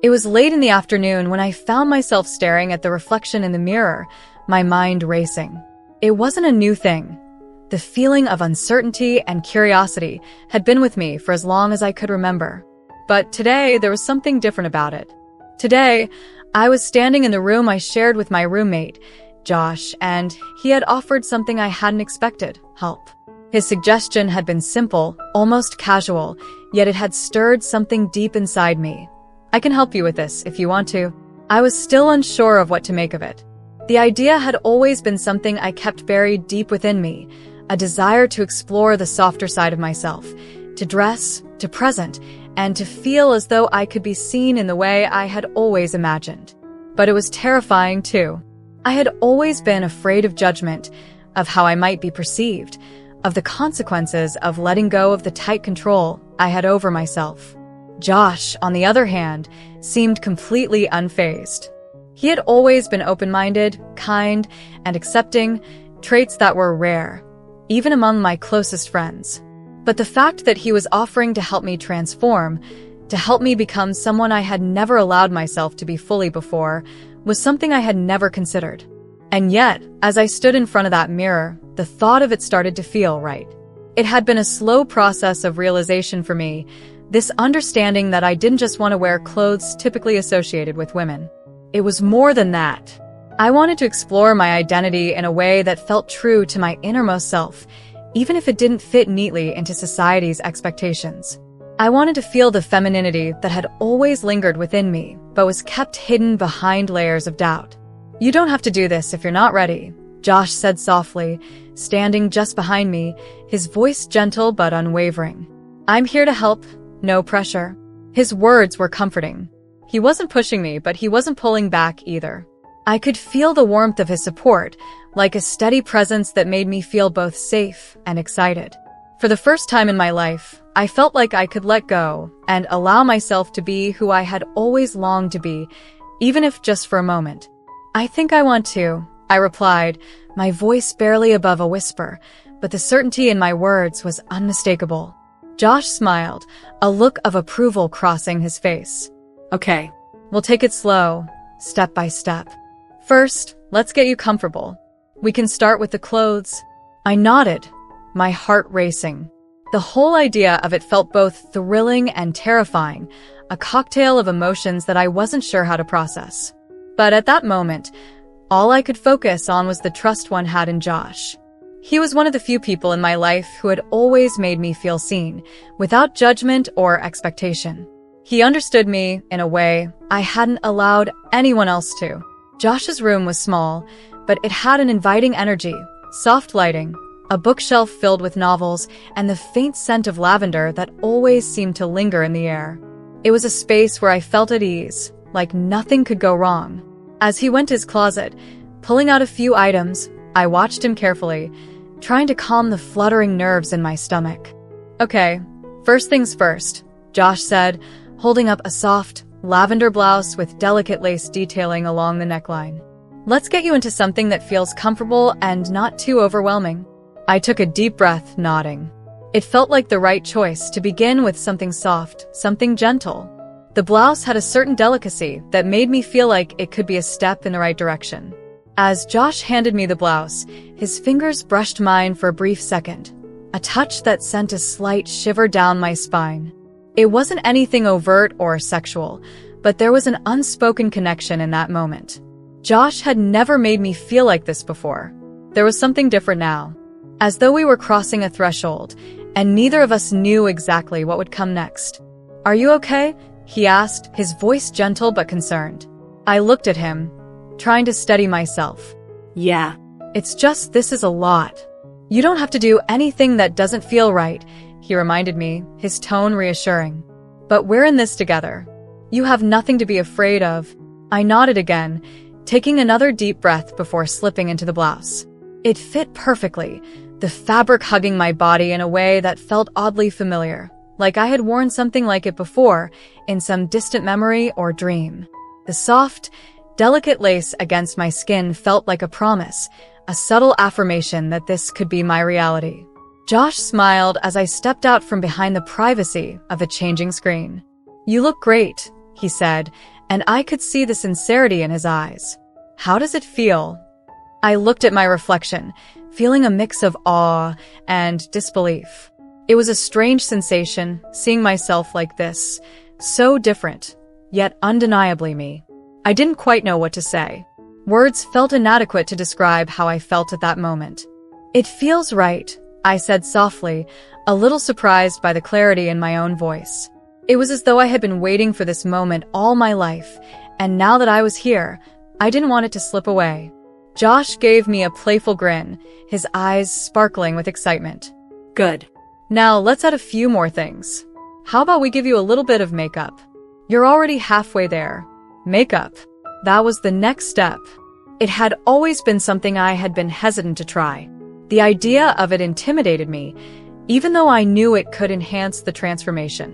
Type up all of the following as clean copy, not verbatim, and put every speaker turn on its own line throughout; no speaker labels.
It was late in the afternoon when I found myself staring at the reflection in the mirror, my mind racing. It wasn't a new thing. The feeling of uncertainty and curiosity had been with me for as long as I could remember. But today, there was something different about it. Today, I was standing in the room I shared with my roommate, Josh, and he had offered something I hadn't expected: help. His suggestion had been simple, almost casual, yet it had stirred something deep inside me. I can help you with this if you want to. I was still unsure of what to make of it. The idea had always been something I kept buried deep within me, a desire to explore the softer side of myself, to dress, to present, and to feel as though I could be seen in the way I had always imagined. But it was terrifying too. I had always been afraid of judgment, of how I might be perceived, of the consequences of letting go of the tight control I had over myself. Josh, on the other hand, seemed completely unfazed. He had always been open-minded, kind, and accepting, traits that were rare, even among my closest friends. But the fact that he was offering to help me transform, to help me become someone I had never allowed myself to be fully before, was something I had never considered. And yet, as I stood in front of that mirror, the thought of it started to feel right. It had been a slow process of realization for me, this understanding that I didn't just want to wear clothes typically associated with women. It was more than that. I wanted to explore my identity in a way that felt true to my innermost self, even if it didn't fit neatly into society's expectations. I wanted to feel the femininity that had always lingered within me, but was kept hidden behind layers of doubt. "You don't have to do this if you're not ready," Josh said softly, standing just behind me, his voice gentle but unwavering. "I'm here to help. No pressure." His words were comforting. He wasn't pushing me, but he wasn't pulling back either. I could feel the warmth of his support, like a steady presence that made me feel both safe and excited. For the first time in my life, I felt like I could let go and allow myself to be who I had always longed to be, even if just for a moment. "I think I want to," I replied, my voice barely above a whisper, but the certainty in my words was unmistakable. Josh smiled, a look of approval crossing his face. "Okay, we'll take it slow, step by step. First, let's get you comfortable. We can start with the clothes." I nodded, my heart racing. The whole idea of it felt both thrilling and terrifying, a cocktail of emotions that I wasn't sure how to process. But at that moment, all I could focus on was the trust one had in Josh. He was one of the few people in my life who had always made me feel seen, without judgment or expectation. He understood me in a way I hadn't allowed anyone else to. Josh's room was small, but it had an inviting energy, soft lighting, a bookshelf filled with novels, and the faint scent of lavender that always seemed to linger in the air. It was a space where I felt at ease, like nothing could go wrong. As he went to his closet, pulling out a few items, I watched him carefully, trying to calm the fluttering nerves in my stomach. "Okay, first things first," Josh said, holding up a soft, lavender blouse with delicate lace detailing along the neckline. "Let's get you into something that feels comfortable and not too overwhelming." I took a deep breath, nodding. It felt like the right choice to begin with something soft, something gentle. The blouse had a certain delicacy that made me feel like it could be a step in the right direction. As Josh handed me the blouse, his fingers brushed mine for a brief second, a touch that sent a slight shiver down my spine. It wasn't anything overt or sexual, but there was an unspoken connection in that moment. Josh had never made me feel like this before. There was something different now, as though we were crossing a threshold, and neither of us knew exactly what would come next. "Are you okay?" he asked, his voice gentle but concerned. I looked at him, trying to steady myself. "Yeah, it's just this is a lot. You don't have to do anything that doesn't feel right," he reminded me, his tone reassuring. "But we're in this together. You have nothing to be afraid of." I nodded again, taking another deep breath before slipping into the blouse. It fit perfectly, the fabric hugging my body in a way that felt oddly familiar, like I had worn something like it before, in some distant memory or dream. The soft, delicate lace against my skin felt like a promise, a subtle affirmation that this could be my reality. Josh smiled as I stepped out from behind the privacy of a changing screen. "You look great," he said, and I could see the sincerity in his eyes. "How does it feel?" I looked at my reflection, feeling a mix of awe and disbelief. It was a strange sensation, seeing myself like this, so different, yet undeniably me. I didn't quite know what to say. Words felt inadequate to describe how I felt at that moment. "It feels right," I said softly, a little surprised by the clarity in my own voice. It was as though I had been waiting for this moment all my life, and now that I was here, I didn't want it to slip away. Josh gave me a playful grin, his eyes sparkling with excitement. "Good. Now let's add a few more things. How about we give you a little bit of makeup? You're already halfway there." Makeup. That was the next step. It had always been something I had been hesitant to try. The idea of it intimidated me, even though I knew it could enhance the transformation.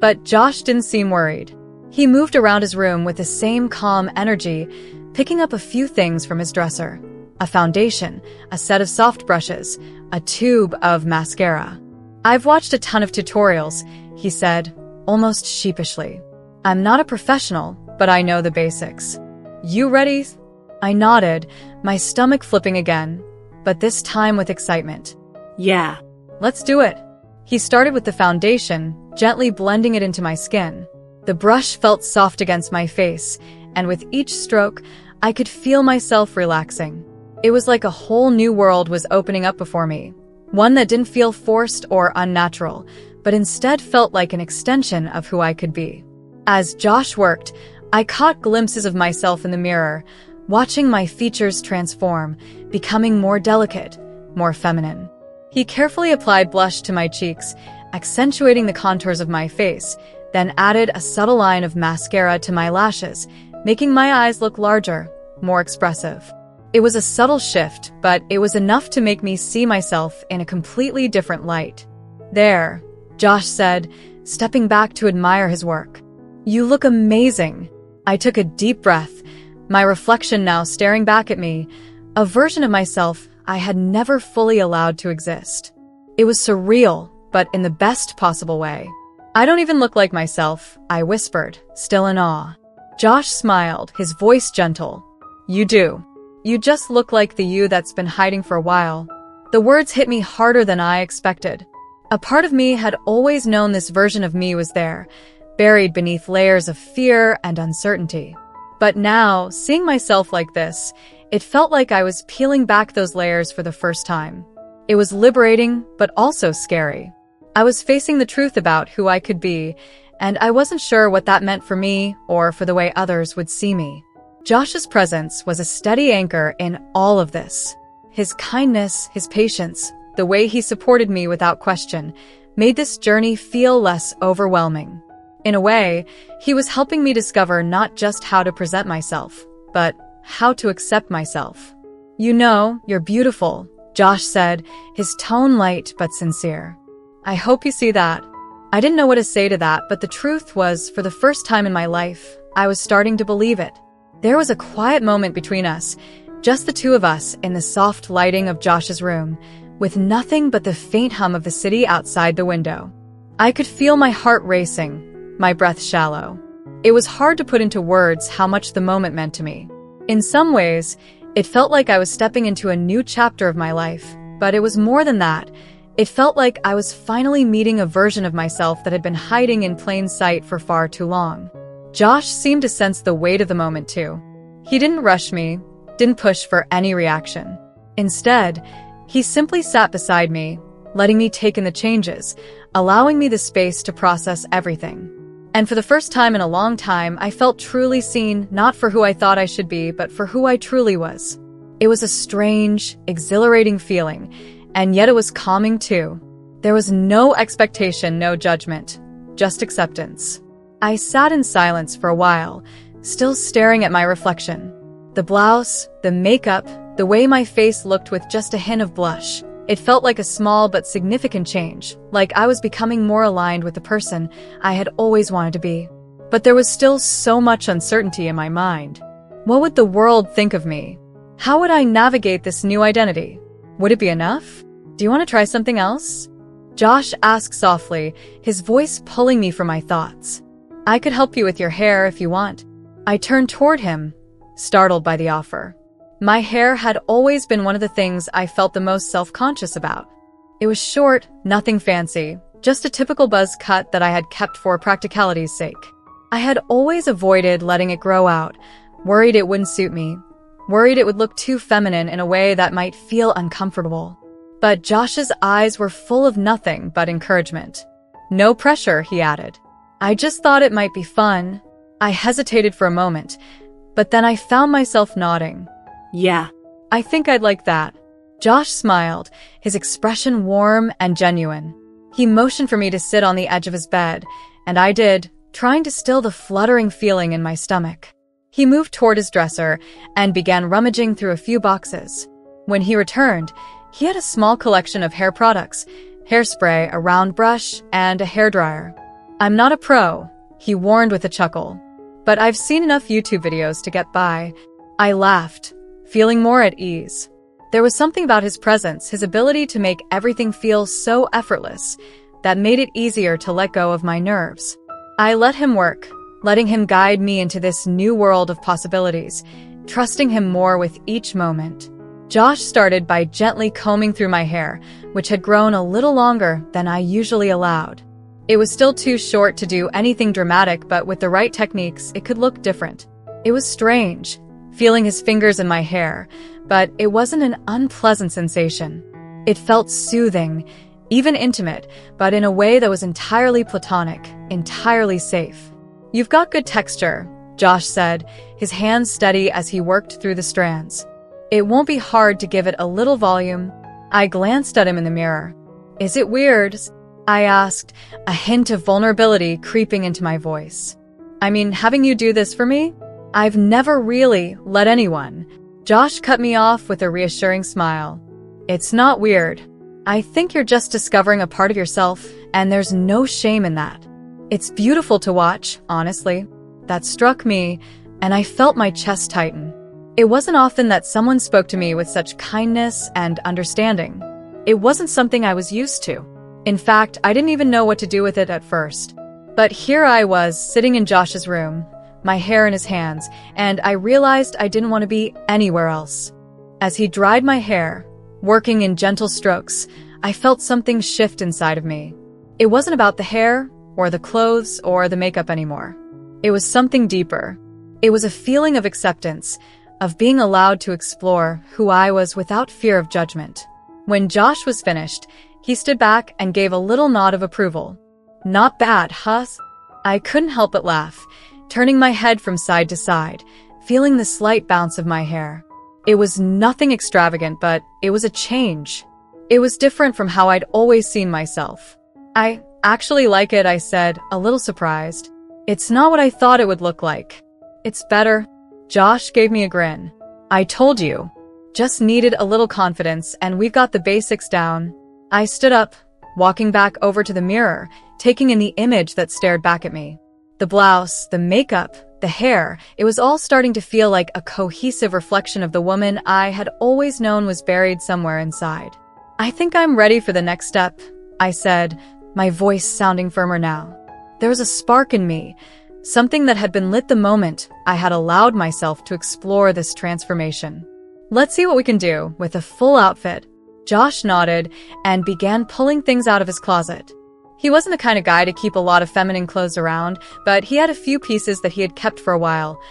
But Josh didn't seem worried. He moved around his room with the same calm energy, picking up a few things from his dresser. A foundation, a set of soft brushes, a tube of mascara. "I've watched a ton of tutorials," he said, almost sheepishly. "I'm not a professional, but I know the basics. You ready?" I nodded, my stomach flipping again, but this time with excitement. "Yeah. Let's do it." He started with the foundation, gently blending it into my skin. The brush felt soft against my face, and with each stroke, I could feel myself relaxing. It was like a whole new world was opening up before me. One that didn't feel forced or unnatural, but instead felt like an extension of who I could be. As Josh worked, I caught glimpses of myself in the mirror, watching my features transform, becoming more delicate, more feminine. He carefully applied blush to my cheeks, accentuating the contours of my face, then added a subtle line of mascara to my lashes, making my eyes look larger, more expressive. It was a subtle shift, but it was enough to make me see myself in a completely different light. "There," Josh said, stepping back to admire his work. "You look amazing." I took a deep breath, my reflection now staring back at me, a version of myself I had never fully allowed to exist. It was surreal, but in the best possible way. "I don't even look like myself," I whispered, still in awe. Josh smiled, his voice gentle. "You do. You just look like the you that's been hiding for a while." The words hit me harder than I expected. A part of me had always known this version of me was there, buried beneath layers of fear and uncertainty. But now, seeing myself like this, it felt like I was peeling back those layers for the first time. It was liberating, but also scary. I was facing the truth about who I could be, and I wasn't sure what that meant for me or for the way others would see me. Josh's presence was a steady anchor in all of this. His kindness, his patience, the way he supported me without question, made this journey feel less overwhelming. In a way, he was helping me discover not just how to present myself, but how to accept myself. "You know, you're beautiful," Josh said, his tone light but sincere. "I hope you see that." I didn't know what to say to that, but the truth was, for the first time in my life, I was starting to believe it. There was a quiet moment between us, just the two of us in the soft lighting of Josh's room, with nothing but the faint hum of the city outside the window. I could feel my heart racing, my breath shallow. It was hard to put into words how much the moment meant to me. In some ways, it felt like I was stepping into a new chapter of my life, but it was more than that. It felt like I was finally meeting a version of myself that had been hiding in plain sight for far too long. Josh seemed to sense the weight of the moment too. He didn't rush me, didn't push for any reaction. Instead, he simply sat beside me, letting me take in the changes, allowing me the space to process everything. And for the first time in a long time, I felt truly seen, not for who I thought I should be, but for who I truly was. It was a strange, exhilarating feeling, and yet it was calming too. There was no expectation, no judgment, just acceptance. I sat in silence for a while, still staring at my reflection. The blouse, the makeup, the way my face looked with just a hint of blush. It felt like a small but significant change, like I was becoming more aligned with the person I had always wanted to be. But there was still so much uncertainty in my mind. What would the world think of me? How would I navigate this new identity? Would it be enough? "Do you want to try something else?" Josh asked softly, his voice pulling me from my thoughts. "I could help you with your hair if you want." I turned toward him, startled by the offer. My hair had always been one of the things I felt the most self-conscious about. It was short, nothing fancy, just a typical buzz cut that I had kept for practicality's sake. I had always avoided letting it grow out, worried it wouldn't suit me, worried it would look too feminine in a way that might feel uncomfortable. But Josh's eyes were full of nothing but encouragement. No pressure, he added. I just thought it might be fun. I hesitated for a moment, but then I found myself nodding.
Yeah.
I think I'd like that. Josh smiled, his expression warm and genuine. He motioned for me to sit on the edge of his bed, and I did, trying to still the fluttering feeling in my stomach. He moved toward his dresser and began rummaging through a few boxes. When he returned, he had a small collection of hair products, hairspray, a round brush, and a hairdryer. I'm not a pro, he warned with a chuckle, but I've seen enough YouTube videos to get by. I laughed, feeling more at ease. There was something about his presence, his ability to make everything feel so effortless, that made it easier to let go of my nerves. I let him work, letting him guide me into this new world of possibilities, trusting him more with each moment. Josh started by gently combing through my hair, which had grown a little longer than I usually allowed. It was still too short to do anything dramatic, but with the right techniques, it could look different. It was strange, feeling his fingers in my hair, but it wasn't an unpleasant sensation. It felt soothing, even intimate, but in a way that was entirely platonic, entirely safe. You've got good texture, Josh said, his hands steady as he worked through the strands. It won't be hard to give it a little volume. I glanced at him in the mirror. Is it weird? I asked, a hint of vulnerability creeping into my voice. I mean, having you do this for me? I've never really let anyone. Josh cut me off with a reassuring smile. It's not weird. I think you're just discovering a part of yourself, and there's no shame in that. It's beautiful to watch, honestly. That struck me, and I felt my chest tighten. It wasn't often that someone spoke to me with such kindness and understanding. It wasn't something I was used to. In fact, I didn't even know what to do with it at first. But here I was, sitting in Josh's room, my hair in his hands, and I realized I didn't want to be anywhere else. As he dried my hair, working in gentle strokes, I felt something shift inside of me. It wasn't about the hair, or the clothes, or the makeup anymore. It was something deeper. It was a feeling of acceptance, of being allowed to explore who I was without fear of judgment. When Josh was finished, he stood back and gave a little nod of approval. Not bad, huh? I couldn't help but laugh, turning my head from side to side, feeling the slight bounce of my hair. It was nothing extravagant, but it was a change. It was different from how I'd always seen myself. I actually like it, I said, a little surprised. It's not what I thought it would look like. It's better. Josh gave me a grin. I told you. Just needed a little confidence, and we've got the basics down. I stood up, walking back over to the mirror, taking in the image that stared back at me. The blouse, the makeup, the hair, it was all starting to feel like a cohesive reflection of the woman I had always known was buried somewhere inside. I think I'm ready for the next step, I said, my voice sounding firmer now. There was a spark in me, something that had been lit the moment I had allowed myself to explore this transformation. Let's see what we can do with a full outfit. Josh nodded and began pulling things out of his closet. He wasn't the kind of guy to keep a lot of feminine clothes around, but he had a few pieces that he had kept for a while.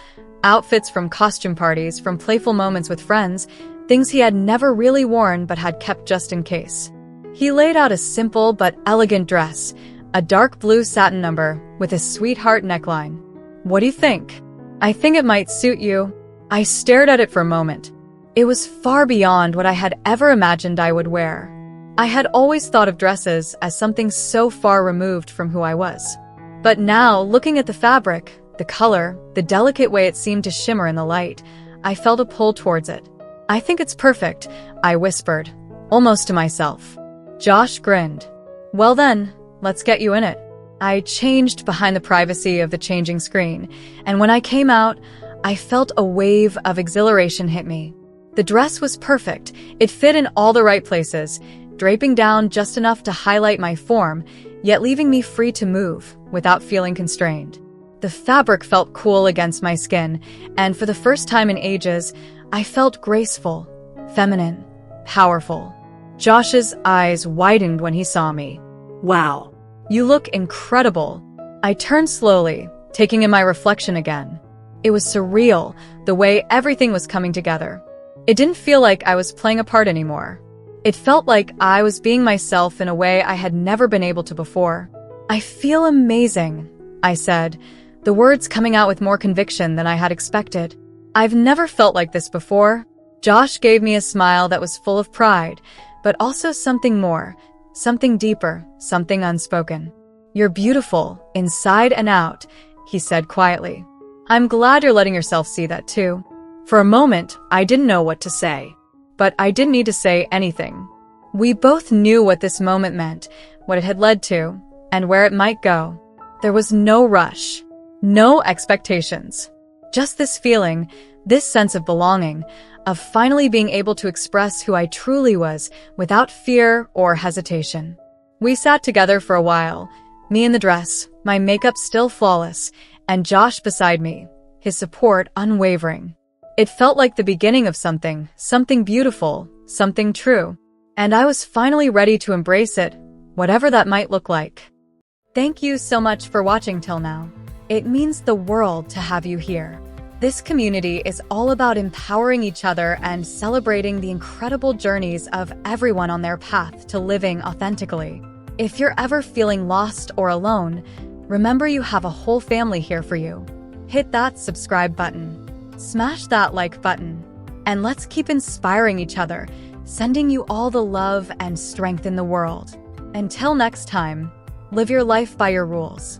Outfits from costume parties, from playful moments with friends, things he had never really worn but had kept just in case. He laid out a simple but elegant dress, a dark blue satin number with a sweetheart neckline. What do you think? I think it might suit you. I stared at it for a moment. It was far beyond what I had ever imagined I would wear. I had always thought of dresses as something so far removed from who I was. But now, looking at the fabric, the color, the delicate way it seemed to shimmer in the light, I felt a pull towards it. I think it's perfect, I whispered, almost to myself. Josh grinned. Well then, let's get you in it. I changed behind the privacy of the changing screen, and when I came out, I felt a wave of exhilaration hit me. The dress was perfect. It fit in all the right places, draping down just enough to highlight my form, yet leaving me free to move without feeling constrained. The fabric felt cool against my skin, and for the first time in ages, I felt graceful, feminine, powerful. Josh's eyes widened when he saw me. "Wow, you look incredible." I turned slowly, taking in my reflection again. It was surreal, the way everything was coming together. It didn't feel like I was playing a part anymore. It felt like I was being myself in a way I had never been able to before. "I feel amazing," I said, the words coming out with more conviction than I had expected. "I've never felt like this before." Josh gave me a smile that was full of pride, but also something more, something deeper, something unspoken. "You're beautiful, inside and out," he said quietly. "I'm glad you're letting yourself see that too." For a moment, I didn't know what to say. But I didn't need to say anything. We both knew what this moment meant, what it had led to, and where it might go. There was no rush, no expectations. Just this feeling, this sense of belonging, of finally being able to express who I truly was without fear or hesitation. We sat together for a while, me in the dress, my makeup still flawless, and Josh beside me, his support unwavering. It felt like the beginning of something beautiful, something true. And I was finally ready to embrace it, whatever that might look like. Thank you so much for watching till now. It means the world to have you here. This community is all about empowering each other and celebrating the incredible journeys of everyone on their path to living authentically. If you're ever feeling lost or alone, remember you have a whole family here for you. Hit that subscribe button. Smash that like button. And let's keep inspiring each other, sending you all the love and strength in the world. Until next time, live your life by your rules.